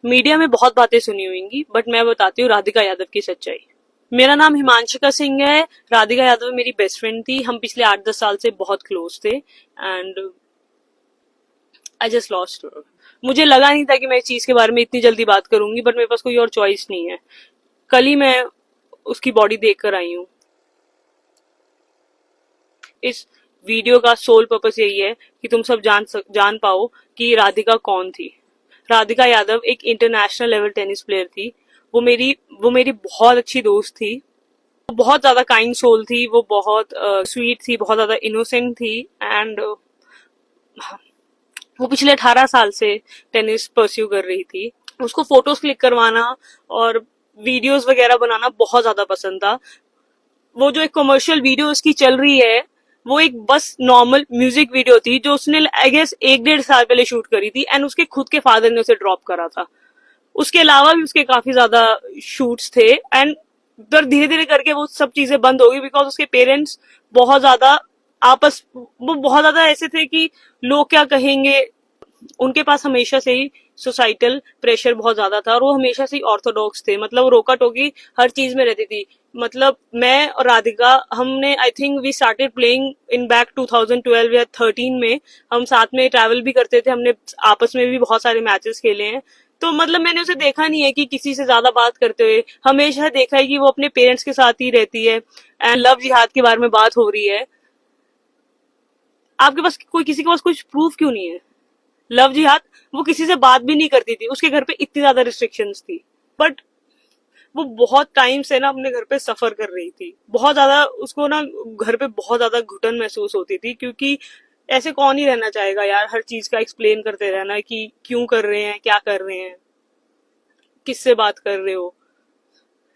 Media में बहुत बातें सुनी होंगी बट मैं बताती हूँ राधिका यादव की सच्चाई। मेरा नाम हिमांशिका सिंह है। राधिका यादव मेरी बेस्ट फ्रेंड थी। हम पिछले 8-10 साल से बहुत क्लोज थे and I just lost her. मुझे लगा नहीं था कि मैं इस चीज के बारे में इतनी जल्दी बात करूंगी बट मेरे पास कोई और चॉइस नहीं है। कल ही मैं उसकी बॉडी देख कर आई हूँ। इस वीडियो का सोल पर्पस यही है कि तुम सब जान पाओ कि राधिका कौन थी। राधिका यादव एक इंटरनेशनल लेवल टेनिस प्लेयर थी। वो मेरी बहुत अच्छी दोस्त थी। वो बहुत ज्यादा काइंड सोल थी। वो बहुत स्वीट थी, बहुत ज्यादा इनोसेंट थी एंड वो पिछले 18 साल से टेनिस परस्यू कर रही थी। उसको फोटोज क्लिक करवाना और वीडियोस वगैरह बनाना बहुत ज्यादा पसंद था। वो जो एक कमर्शियल वीडियो उसकी चल रही है वो एक बस नॉर्मल म्यूजिक वीडियो थी जो उसने आई गेस 1-1.5 साल पहले शूट करी थी एंड उसके खुद के फादर ने उसे ड्रॉप करा था। उसके अलावा भी उसके काफी ज्यादा शूट्स थे एंड पर धीरे धीरे करके वो सब चीजें बंद हो गई बिकॉज उसके पेरेंट्स बहुत ज्यादा वो बहुत ज्यादा ऐसे थे कि लोग क्या कहेंगे। उनके पास हमेशा से ही सोसाइटल प्रेशर बहुत ज्यादा था और वो हमेशा से ही ऑर्थोडॉक्स थे। मतलब रोका टोकी हर चीज में रहती थी। मतलब मैं और राधिका हमने I think we started playing in back 2012 या 13 में। हम साथ में ट्रैवल भी करते थे। हमने आपस में भी बहुत सारे मैचेस खेले हैं। तो मतलब मैंने उसे देखा नहीं है कि किसी से ज्यादा बात करते हुए। हमेशा देखा है कि वो अपने पेरेंट्स के साथ ही रहती है एंड लव जिहाद के बारे में बात हो रही है। आपके पास कोई किसी के पास कुछ प्रूफ क्यों नहीं है? लव जिहाद वो किसी से बात भी नहीं करती थी। उसके घर पे इतनी ज्यादा रिस्ट्रिक्शंस थी बट वो बहुत टाइम से ना अपने घर पे सफर कर रही थी। बहुत ज्यादा उसको ना घर पे बहुत ज्यादा घुटन महसूस होती थी क्योंकि ऐसे कौन ही रहना चाहेगा यार, हर चीज का एक्सप्लेन करते रहना कि क्यों कर रहे हैं, क्या कर रहे हैं, किससे बात कर रहे हो।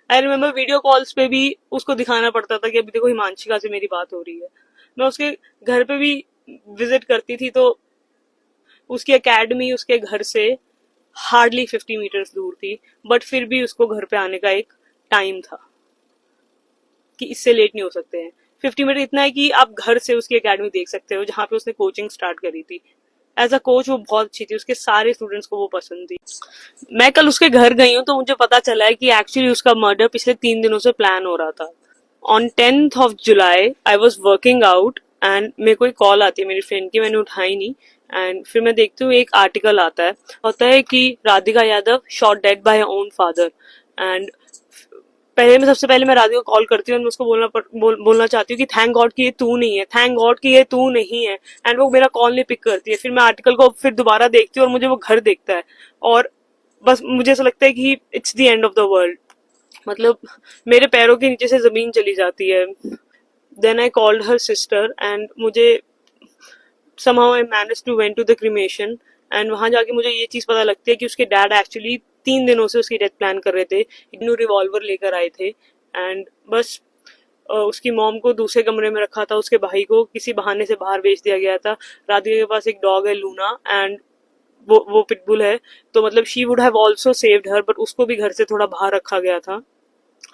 आई रिमेम्बर वीडियो कॉल्स पे भी उसको दिखाना पड़ता था कि अभी देखो हिमांशिका से मेरी बात हो रही है। मैं उसके घर पे भी विजिट करती थी तो उसकी एकेडमी उसके घर से हार्डली 50 मीटर्स दूर थी बट फिर भी उसको घर पे आने का एक टाइम था कि इससे लेट नहीं हो सकते हैं। 50 मीटर इतना है कि आप घर से उसकी एकेडमी देख सकते हो जहाँ पे उसने कोचिंग स्टार्ट करी थी। एज अ कोच वो बहुत अच्छी थी। उसके सारे स्टूडेंट्स को वो पसंद थी। मैं कल उसके घर गई हूँ तो मुझे पता चला है कि एक्चुअली उसका मर्डर पिछले 3 दिनों से प्लान हो रहा था। On 10th of July I was working out and मेरे को एक कॉल आती है मेरी फ्रेंड की। मैंने उठाई नहीं एंड फिर मैं देखती हूँ एक आर्टिकल आता है। होता है कि Radhika Yadav shot dead by her own father and सबसे पहले मैं राधिका को कॉल करती हूँ और उसको बोलना चाहती हूँ कि थैंक गॉड कि ये तू नहीं है, थैंक गॉड कि ये तू नहीं है। एंड वो मेरा कॉल नहीं पिक करती है। फिर मैं आर्टिकल को फिर दोबारा देखती हूँ और मुझे वो घर देखता है और बस मुझे ऐसा लगता है कि it's the end of the world. मतलब मेरे पैरों के नीचे से जमीन चली जाती है। Then I called her sister and मुझे somehow I managed to went to the cremation and वहां जाके मुझे ये चीज पता लगती है कि उसके डैड एक्चुअली 3 दिनों से उसकी डेथ प्लान कर रहे थे। इग्नू रिवॉल्वर लेकर आए थे एंड बस उसकी मॉम को दूसरे कमरे में रखा था। उसके भाई को किसी बहाने से बाहर भेज दिया गया था। राधिका के पास एक डॉग है लूना एंड वो पिटबुल है। तो मतलब she would have also saved her but उसको भी घर से थोड़ा बाहर रखा गया था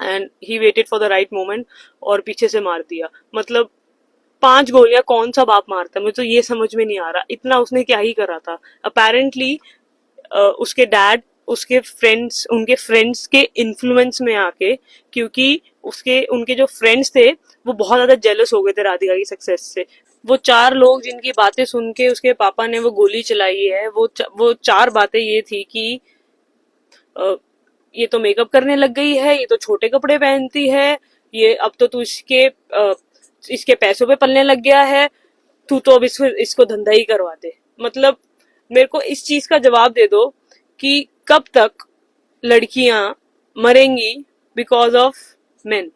and he waited for the right moment और पीछे से मार दिया। मतलब 5 गोलियां कौन सा बाप मारता है? मुझे तो ये समझ में नहीं आ रहा इतना उसने क्या ही करा था। अपेरेंटली उसके डैड उनके फ्रेंड्स के इन्फ्लुएंस में आके, क्योंकि उसके उनके जो फ्रेंड्स थे वो बहुत ज्यादा जेलस हो गए थे राधिका की सक्सेस से। वो 4 लोग जिनकी बातें सुन के उसके पापा ने वो गोली चलाई है, वो 4 बातें ये थी कि ये तो मेकअप करने लग गई है, ये तो छोटे कपड़े पहनती है, ये अब तो तू इसके पैसों पे पलने लग गया है, तू तो अब इसको धंधा ही करवा दे। मतलब मेरे को इस चीज का जवाब दे दो कि कब तक लड़कियां मरेंगी बिकॉज ऑफ मेन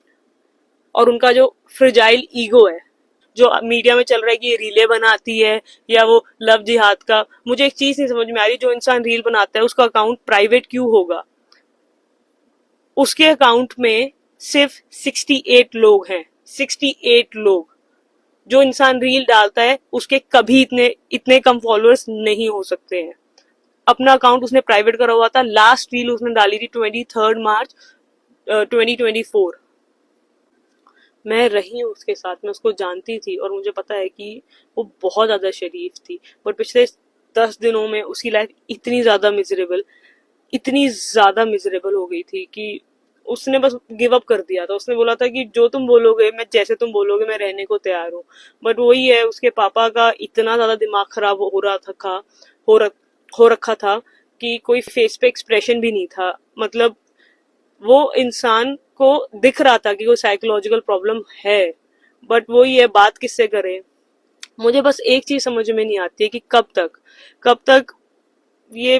और उनका जो फ्रिजाइल ईगो है जो मीडिया में चल रहा है कि ये रीले बनाती है या वो लव जिहाद का। मुझे एक चीज नहीं समझ में आ रही, जो इंसान रील बनाता है उसका अकाउंट प्राइवेट क्यों होगा? उसके अकाउंट में सिर्फ 68 लोग हैं। 68 लोग। जो इंसान रील डालता है उसके कभी इतने इतने कम फॉलोअर्स नहीं हो सकते हैं। अपना अकाउंट उसने प्राइवेट करा हुआ था। लास्ट रील उसने डाली थी 23 मार्च 2024। मैं रही हूँ उसके साथ, मैं उसको जानती थी और मुझे पता है कि वो बहुत ज्यादा शरीफ थी। बट पिछले 10 दिनों में उसकी लाइफ इतनी ज्यादा मिजरेबल, इतनी ज्यादा मिजरेबल हो गई थी कि उसने बस गिव अप कर दिया था। उसने बोला था कि जो तुम बोलोगे, मैं जैसे तुम बोलोगे मैं रहने को तैयार हूँ। बट वही है, उसके पापा का इतना ज्यादा दिमाग खराब हो रहा था, हो रख, हो रखा था कि कोई फेस पे एक्सप्रेशन भी नहीं था। मतलब वो इंसान को दिख रहा था कि कोई साइकोलॉजिकल प्रॉब्लम है, बट वही है, बात किससे करे। मुझे बस एक चीज समझ में नहीं आती है कि कब तक ये